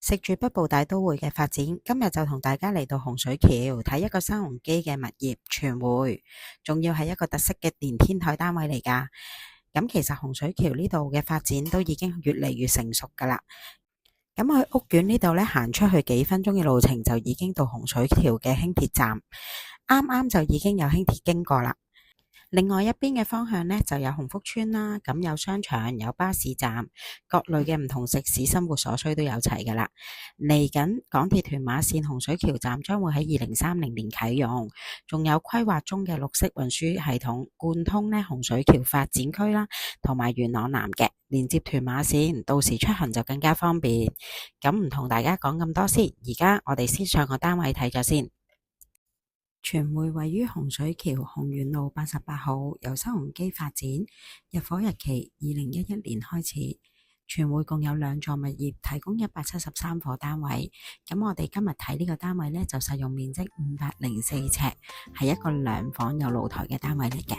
食住北部大都會嘅發展，今日就同大家嚟到洪水橋睇一個新鴻基嘅物業荃匯，仲要係一個特色嘅連天台單位嚟㗎。咁其實洪水橋呢度嘅發展都已經越嚟越成熟㗎啦。咁去屋苑呢度咧，行出去幾分鐘嘅路程就已經到洪水橋嘅輕鐵站，啱啱就已經有輕鐵經過啦。另外一邊嘅方向呢，就有鴻福村啦，咁有商場、有巴士站，各類嘅唔同食肆生活所需都有齊噶啦。嚟緊港鐵屯馬綫洪水橋站將會喺2030年啟用，仲有規劃中嘅綠色運輸系統貫通呢洪水橋發展區啦，同埋元朗南嘅連接屯馬綫，到時出行就更加方便。咁唔同大家講咁多先，而家我哋先上個單位睇咗先。荃匯位於洪水橋鴻源路88號，由新鴻基發展，入伙日期2011年開始。荃匯共有2座物業，提供173伙單位。咁我哋今日睇呢個單位呢，就實用面積504尺，係一個2房有露台嘅單位嚟嘅。